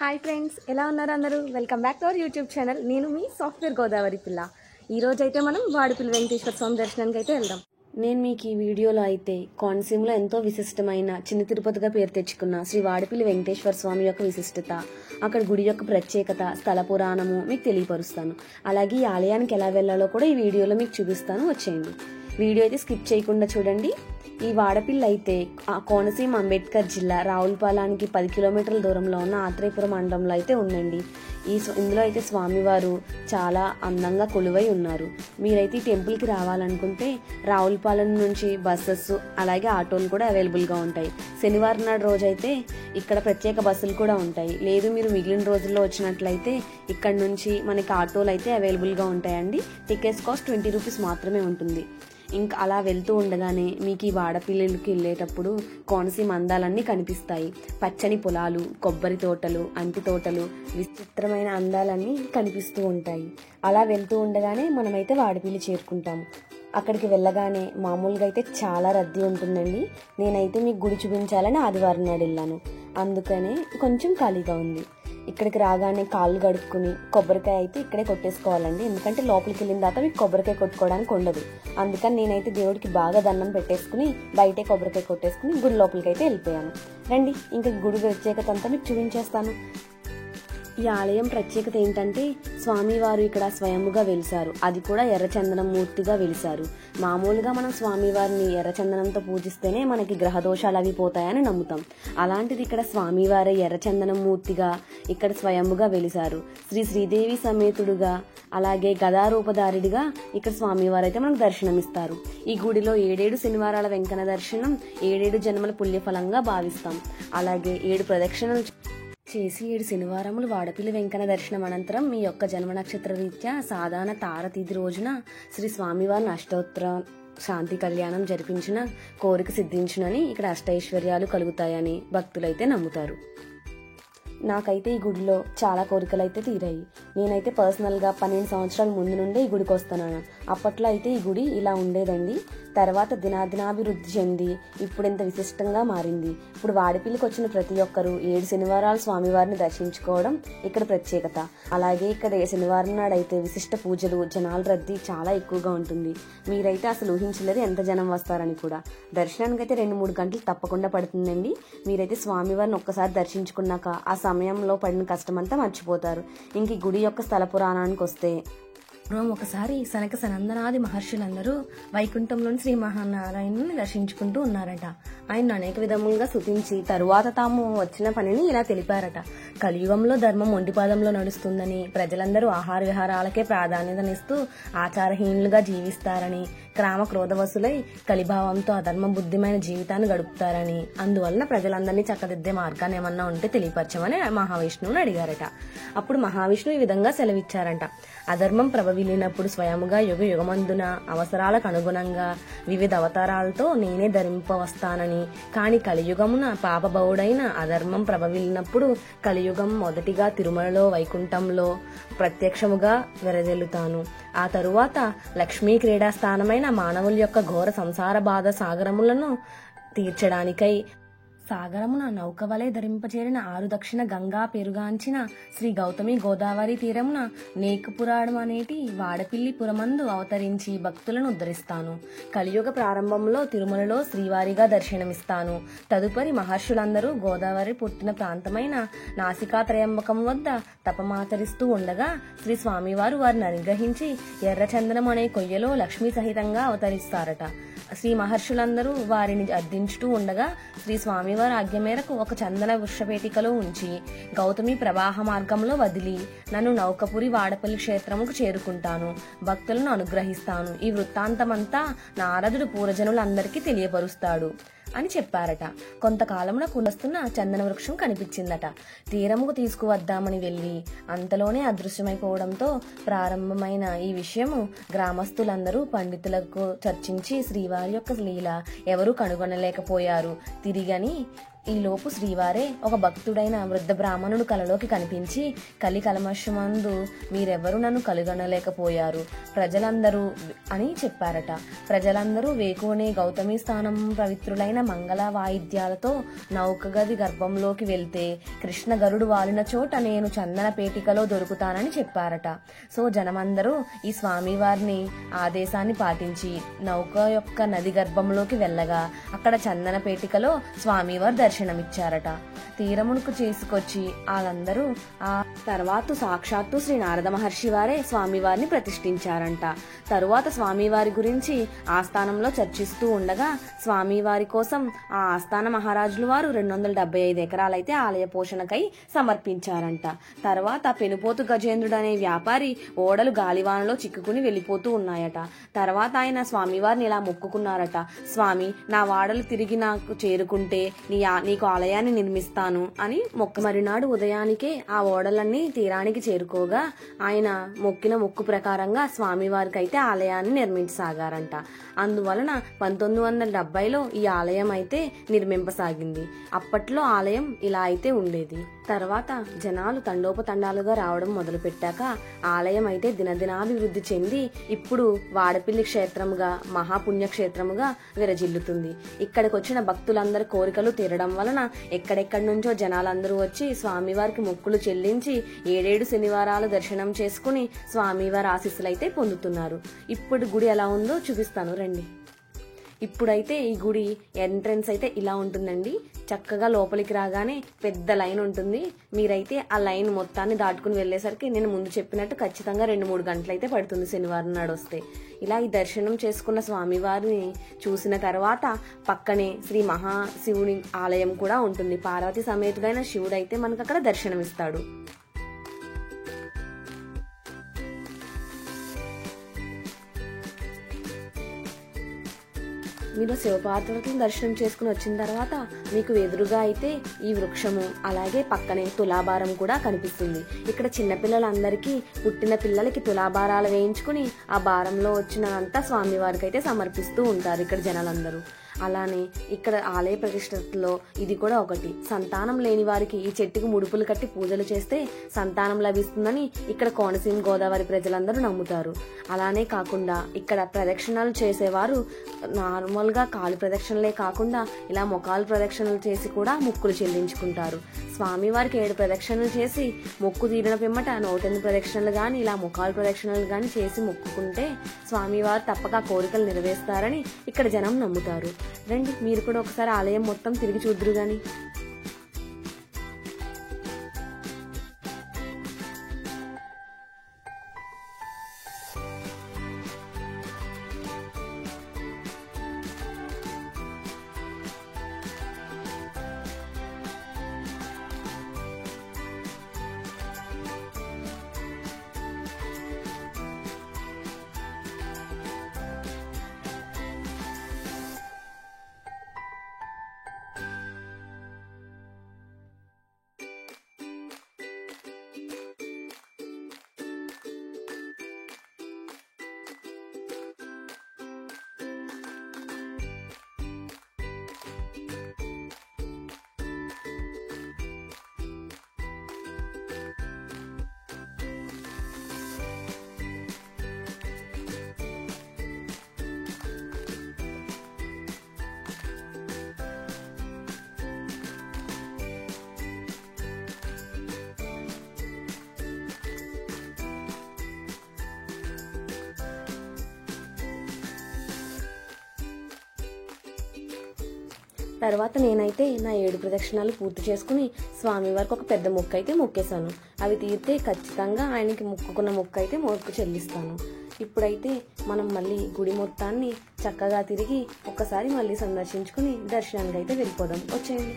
Hi friends, ఎలా ఉన్నారు అందరూ? Welcome back to our YouTube channel. నేను మీ సాఫ్ట్వేర్ గోదావరి పిల్ల. ఈరోజు అయితే మనం వాడిపల్లి వెంకటేశ్వర స్వామి దర్శనానికి అయితే వెళ్దాం. నేను మీకు ఈ వీడియోలో అయితే కోనసీమలో ఎంతో విశిష్టమైన చిన్న తిరుపతిగా పేరు తెచ్చుకున్న శ్రీ వాడిపల్లి వెంకటేశ్వర స్వామి యొక్క విశిష్టత, అక్కడ గుడి యొక్క ప్రత్యేకత, స్థల పురాణము మీకు తెలియపరుస్తాను. అలాగే ఈ ఆలయానికి ఎలా వెళ్ళాలో కూడా ఈ వీడియోలో మీకు చూపిస్తాను. వచ్చేయండి, వీడియో అయితే స్కిప్ చేయకుండా చూడండి. ఈ వాడపిల్లి అయితే కోనసీమ అంబేద్కర్ జిల్లా రావులపాలానికి 10 కిలోమీటర్ల దూరంలో ఉన్న ఆత్రేయపురం మండలంలో అయితే ఉందండి. ఇందులో అయితే స్వామివారు చాలా అందంగా కొలువై ఉన్నారు. మీరైతే ఈ టెంపుల్కి రావాలనుకుంటే రావులపాలెం నుంచి బస్సెస్ అలాగే ఆటోలు కూడా అవైలబుల్గా ఉంటాయి. శనివారం నాడు రోజైతే ఇక్కడ ప్రత్యేక బస్సులు కూడా ఉంటాయి. లేదు మీరు మిగిలిన రోజుల్లో వచ్చినట్లయితే ఇక్కడ నుంచి మనకి ఆటోలు అయితే అవైలబుల్గా ఉంటాయండి. టికెట్స్ కాస్ట్ 20 రూపీస్ మాత్రమే ఉంటుంది. ఇంకా అలా వెళ్తూ ఉండగానే మీకు ఈ వాడపిల్లలకి వెళ్ళేటప్పుడు కోనసీమ అందాలన్నీ కనిపిస్తాయి. పచ్చని పొలాలు, కొబ్బరి తోటలు, అంటి తోటలు, విచిత్రమైన అందాలన్నీ కనిపిస్తూ ఉంటాయి. అలా వెళ్తూ ఉండగానే మనమైతే వాడపిల్లి చేరుకుంటాము. అక్కడికి వెళ్ళగానే మామూలుగా అయితే చాలా రద్దీ ఉంటుందండి. నేనైతే మీకు గుడి చూపించాలని ఆదివారం నాడు వెళ్ళాను, అందుకనే కొంచెం ఖాళీగా ఉంది. ఇక్కడికి రాగానే కాళ్ళు కడుక్కుని కొబ్బరికాయ అయితే ఇక్కడే కొట్టేసుకోవాలండి. ఎందుకంటే లోపలికి వెళ్ళిన తర్వాత మీకు కొబ్బరికాయ కొట్టుకోవడానికి ఉండదు. అందుకని నేనైతే దేవుడికి బాగా దండం పెట్టేసుకుని బయటే కొబ్బరికాయ కొట్టేసుకుని గుడి లోపలికి అయితే వెళ్ళిపోయాను. రండి, ఇంకా గుడి ప్రత్యేకత అంతా మీకు చూపించేస్తాను. ఈ ఆలయం ప్రత్యేకత ఏంటంటే స్వామివారు ఇక్కడ స్వయముగా వెలిసారు. అది కూడా ఎర్రచందనం మూర్తిగా వెలిసారు. మామూలుగా మనం స్వామివారిని ఎర్రచందనంతో పూజిస్తేనే మనకి గ్రహ దోషాలు అవి పోతాయని నమ్ముతాం. అలాంటిది ఇక్కడ స్వామివారి ఎర్రచందనం మూర్తిగా ఇక్కడ స్వయముగా వెలిసారు. శ్రీదేవి సమేతుడుగా అలాగే గదారూపధారిడిగా ఇక్కడ స్వామివారు అయితే మనకు దర్శనమిస్తారు. ఈ గుడిలో 7 శనివారాల వెంకన్న దర్శనం 7 జన్మల పుణ్యఫలంగా భావిస్తాం. అలాగే 7 ప్రదక్షిణలు చేసి 7 శనివారములు వాడపిల్లి వెంకన్న దర్శనం అనంతరం మీ యొక్క జన్మ నక్షత్ర రీత్యా సాధారణ తారతిథి రోజున శ్రీ స్వామివారిని అష్టోత్తర శాంతి కళ్యాణం జరిపించిన కోరిక సిద్ధించునని, ఇక్కడ అష్టైశ్వర్యాలు కలుగుతాయని భక్తులైతే నమ్ముతారు. నాకైతే ఈ గుడిలో చాలా కోరికలు అయితే తీరాయి. నేనైతే పర్సనల్గా 12 సంవత్సరాల ముందు నుండే ఈ గుడికి వస్తున్నాను. అప్పట్లో అయితే ఈ గుడి ఇలా ఉండేదండి. తర్వాత దినాభివృద్ధి చెంది ఇప్పుడు ఇంత విశిష్టంగా మారింది. ఇప్పుడు వాడిపిల్లికి వచ్చిన ప్రతి ఒక్కరూ 7 శనివారాలు స్వామివారిని దర్శించుకోవడం ఇక్కడ ప్రత్యేకత. అలాగే ఇక్కడ శనివారం నాడు అయితే విశిష్ట పూజలు, జనాల రద్దీ చాలా ఎక్కువగా ఉంటుంది. మీరైతే అసలు ఊహించలేరు ఎంత జనం వస్తారని కూడా. దర్శనానికి అయితే 2-3 గంటలు తప్పకుండా పడుతుందండి. మీరైతే స్వామివారిని ఒక్కసారి దర్శించుకున్నాక ఆ సమయంలో పడిన కష్టమంతా మర్చిపోతారు. ఇంక ఈ గుడి యొక్క స్థల పురాణానికి వస్తే, ఒకసారి సనక సనందనాది మహర్షులందరూ వైకుంఠంలోని శ్రీ మహానారాయణుని దర్శించుకుంటూ ఉన్నారట. ఆయన అనేక విధములుగా స్తుతించి తరువాత తాము వచ్చిన పనిని ఇలా తెలిపారట. కలియుగంలో ధర్మం ఒంటిపాదంలో నడుస్తుందని, ప్రజలందరూ ఆహార విహారాలకే ప్రాధాన్యతనిస్తూ ఆచారహీనులుగా జీవిస్తారని, క్రామ క్రోధవసులై కలిభావంతో అధర్మ బుద్ధిమైన జీవితాన్ని గడుపుతారని, అందువలన ప్రజలందరినీ చక్కదిద్దే మార్గాన్ని ఏమన్నా ఉంటే తెలియపరచమని మహావిష్ణువుని అడిగారట. అప్పుడు మహావిష్ణువు ఈ విధంగా సెలవిచ్చారంట. అధర్మం ప్రభవిల్లినప్పుడు స్వయముగా యుగమందున అవసరాలకు అనుగుణంగా వివిధ అవతారాలతో నేనే ధరింపవస్తానని, కాని కలియుగమున పాపబౌడైన అధర్మం ప్రభవిల్లినప్పుడు కలియుగం మొదటిగా తిరుమలలో వైకుంఠంలో ప్రత్యక్షముగా వెరజల్లుతాను. ఆ తరువాత లక్ష్మీ క్రీడాస్థానమైన మానవుల యొక్క ఘోర సంసార బాధ సాగరములను తీర్చడానికై సాగరమున నౌకవలే ధరింపచేరిన 6 దక్షిణ గంగా పెరుగాంచిన శ్రీ గౌతమి గోదావరి తీరమున నేకుపురాడం అనేటి వాడపిల్లి పురమందు అవతరించి భక్తులను ఉద్ధరిస్తాను. కలియుగ ప్రారంభంలో తిరుమలలో శ్రీవారిగా దర్శనమిస్తాను. తదుపరి మహర్షులందరూ గోదావరి పుట్టిన ప్రాంతమైన నాసికాత్రయంబకం వద్ద తపమాచరిస్తూ ఉండగా శ్రీ స్వామివారు వారిని అనుగ్రహించి ఎర్రచందనం అనే కొయ్యలో లక్ష్మీ సహితంగా అవతరిస్తారట. శ్రీ మహర్షులందరూ వారిని అర్థించుతూ ఉండగా శ్రీ స్వామివారి ఆజ్ఞ మేరకు ఒక చందన వృక్షపేటికలో ఉంచి గౌతమి ప్రవాహ మార్గంలో వదిలి నన్ను నౌకపురి వాడపల్లి క్షేత్రముకు చేరుకుంటాను, భక్తులను అనుగ్రహిస్తాను. ఈ వృత్తాంతమంతా నారదుడు పూర్వజనులందరికీ తెలియపరుస్తాడు అని చెప్పారట. కొంతకాలంలో కులస్తున్న చందన వృక్షం కనిపించిందట. తీరముకు తీసుకువద్దామని వెళ్లి అంతలోనే అదృశ్యమైపోవడంతో ప్రారంభమైన ఈ విషయము గ్రామస్తులందరూ పండితులకు చర్చించి శ్రీవారి యొక్క లీల ఎవరూ కనుగొనలేకపోయారు. తిరిగని ఈలోపు శ్రీవారే ఒక భక్తుడైన వృద్ధ బ్రాహ్మణుడు కలలోకి కనిపించి, కలి కల్మషమందు మీరెవరూ నన్ను కలుగనలేకపోయారు ప్రజలందరూ అని చెప్పారట. ప్రజలందరూ వేకువనే గౌతమి స్థానం పవిత్రులైన మంగళ వాయిద్యాలతో నౌకగది గర్భంలోకి వెళ్తే కృష్ణ గరుడు వాలిన చోట నేను చందన పేటికలో దొరుకుతానని చెప్పారట. సో జనమందరూ ఈ స్వామివారిని ఆదేశాన్ని పాటించి నౌక యొక్క నది గర్భంలోకి వెళ్ళగా అక్కడ చందన పేటికలో స్వామివారు దర్శనమిచ్చారట. తీరమునకు చేసుకొచ్చి వాళ్ళందరూ ఆ తర్వాత సాక్షాత్తు శ్రీ నారద మహర్షి వారే స్వామివారిని ప్రతిష్ఠించారంట. తరువాత స్వామివారి గురించి ఆస్థానంలో చర్చిస్తూ ఉండగా స్వామివారి కోసం ఆ ఆస్థాన మహారాజులు వారు 275 ఎకరాలైతే ఆలయ పోషణకై సమర్పించారంట. తర్వాత పెనుపోతు గజేంద్రుడు అనే వ్యాపారి ఓడలు గాలివానలో చిక్కుకుని వెళ్ళిపోతూ ఉన్నాయట. తర్వాత ఆయన స్వామివారిని ఇలా మొక్కుకున్నారట, స్వామి నా వాడలు తిరిగి నాకు చేరుకుంటే నీకు ఆలయాన్ని నిర్మిస్తాను అని మొక్క. మరినాడు ఉదయానికే ఆ ఓడలన్నీ తీరానికి చేరుకోగా ఆయన మొక్కిన మొక్కు ప్రకారంగా స్వామివారికి అయితే ఆలయాన్ని నిర్మించసాగారంట. అందువలన 1970లో ఈ ఆలయం అయితే నిర్మింపసాగింది. అప్పట్లో ఆలయం ఇలా అయితే ఉండేది. తర్వాత జనాలు తండోపతండాలుగా రావడం మొదలు పెట్టాక ఆలయం అయితే దినదినాభివృద్ధి చెంది ఇప్పుడు వాడపిల్లి క్షేత్రముగా మహాపుణ్యక్షేత్రముగా విరజిల్లుతుంది. ఇక్కడికి వచ్చిన భక్తులందరి కోరికలు తీరడం వలన ఎక్కడెక్కడి నుంచో జనాలందరూ వచ్చి స్వామివారికి మొక్కులు చెల్లించి 7 శనివారాలు దర్శనం చేసుకుని స్వామివారి ఆశీస్సులు అయితే పొందుతున్నారు. ఇప్పుడు గుడి ఎలా ఉందో చూపిస్తాను రండి. ఇప్పుడైతే ఈ గుడి ఎంట్రన్స్ అయితే ఇలా ఉంటుందండి. చక్కగా లోపలికి రాగానే పెద్ద లైన్ ఉంటుంది. మీరైతే ఆ లైన్ మొత్తాన్ని దాటుకుని వెళ్ళేసరికి నేను ముందు చెప్పినట్టు ఖచ్చితంగా 2-3 గంటలు అయితే పడుతుంది శనివారం నాడు వస్తే. ఇలా ఈ దర్శనం చేసుకున్న స్వామివారిని చూసిన తర్వాత పక్కనే శ్రీ మహాశివుని ఆలయం కూడా ఉంటుంది. పార్వతి సమేతుడైన శివుడు అయితే మనకు అక్కడ దర్శనమిస్తాడు. మీరు శివపార్వతులను దర్శనం చేసుకుని వచ్చిన తర్వాత మీకు ఎదురుగా అయితే ఈ వృక్షము అలాగే పక్కనే తులాభారం కూడా కనిపిస్తుంది. ఇక్కడ చిన్నపిల్లలందరికీ పుట్టిన పిల్లలకి తులాభారాలు వేయించుకుని ఆ భారంలో వచ్చినంతా స్వామివారికి అయితే సమర్పిస్తూ ఉంటారు ఇక్కడ జనాలందరూ. అలానే ఇక్కడ ఆలయ ప్రతిష్టలో ఇది కూడా ఒకటి. సంతానం లేని వారికి ఈ చెట్టుకు ముడుపులు కట్టి పూజలు చేస్తే సంతానం లభిస్తుందని ఇక్కడ కోనసీమ గోదావరి ప్రజలందరూ నమ్ముతారు. అలానే కాకుండా ఇక్కడ ప్రదక్షిణలు చేసేవారు నార్మల్గా కాలు ప్రదక్షిణలే కాకుండా ఇలా మొకాలు ప్రదక్షిణలు చేసి కూడా మొక్కులు చెల్లించుకుంటారు. స్వామివారికి 7 ప్రదక్షిణలు చేసి మొక్కు తీరిన పిమ్మట 108 ప్రదక్షిణలు గాని ఇలా మొకాలు ప్రదక్షిణలు గాని చేసి మొక్కుకుంటే స్వామివారు తప్పక కోరికలు నెరవేరుస్తారని ఇక్కడ జనం నమ్ముతారు. రండి మీరు కూడా ఒకసారి ఆలయం మొత్తం తిరిగి చూద్దురు గాని. తర్వాత నేనైతే నా 7 ప్రదక్షిణాలు పూర్తి చేసుకుని స్వామివారికి ఒక పెద్ద మొక్క అయితే మొక్కేశాను. అవి తీరితే ఖచ్చితంగా ఆయనకి మొక్కుకున్న మొక్క అయితే మొక్కు చెల్లిస్తాను. ఇప్పుడైతే మనం మళ్ళీ గుడి మొత్తాన్ని చక్కగా తిరిగి ఒక్కసారి మళ్ళీ సందర్శించుకుని దర్శనానికి అయితే వెళ్ళిపోదాం. వచ్చేయండి.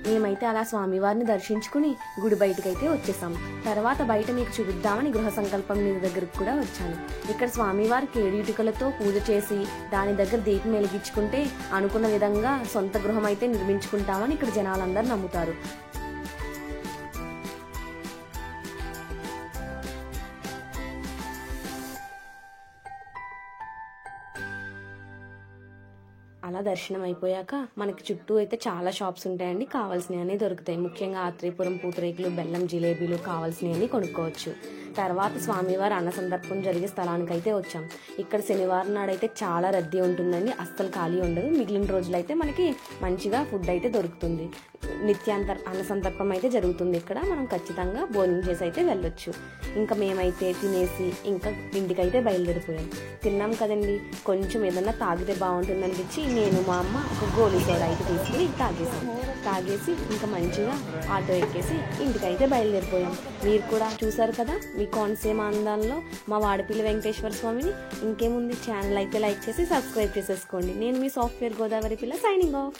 మేమైతే అలా స్వామివారిని దర్శించుకుని గుడి బయటకైతే వచ్చేసాం. తర్వాత బయట మీకు చూపిద్దామని గృహ సంకల్పం మీద దగ్గరకు కూడా వచ్చాను. ఇక్కడ స్వామివారికి ఏడిటికలతో పూజ చేసి దాని దగ్గర దీపం వెలిగించుకుంటే అనుకున్న విధంగా సొంత గృహం అయితే నిర్మించుకుంటామని ఇక్కడ జనాలందరూ నమ్ముతారు. అలా దర్శనం అయిపోయాక మనకి చుట్టూ అయితే చాలా షాప్స్ ఉంటాయండి. కావాల్సినవి దొరుకుతాయి. ముఖ్యంగా ఆత్రేయపురం పూతరేకులు, బెల్లం జిలేబీలు కావాల్సినవి కొనుక్కోవచ్చు. తర్వాత స్వామివారి అన్న సందర్భం జరిగే స్థలానికి అయితే వచ్చాం. ఇక్కడ శనివారం నాడైతే చాలా రద్దీ ఉంటుందండి, అస్సలు ఖాళీ ఉండదు. మిగిలిన రోజులైతే మనకి మంచిగా ఫుడ్ అయితే దొరుకుతుంది. అన్న సందర్భం అయితే జరుగుతుంది ఇక్కడ. మనం ఖచ్చితంగా భోజనం చేసి అయితే వెళ్ళొచ్చు. ఇంకా మేమైతే తినేసి ఇంకా ఇంటికైతే బయలుదేరిపోయాం. తిన్నాం కదండి, కొంచెం ఏదన్నా తాగితే బాగుంటుంది అనిపించి నేను మా అమ్మ ఒక గోలీ సోడా అయితే తీసుకుని తాగేసి ఇంకా మంచిగా ఆటో ఎక్కేసి ఇంటికైతే బయలుదేరిపోయాం. మీరు కూడా చూసారు కదా మీ కోనసీమ అందాల్లో మా వాడపల్లి వెంకటేశ్వర స్వామిని. ఇంకేముంది, ఛానల్ అయితే లైక్ చేసి సబ్స్క్రైబ్ చేసేసుకోండి. నేను మీ సాఫ్ట్వేర్ గోదావరి పిల్ల, సైనింగ్ ఆఫ్.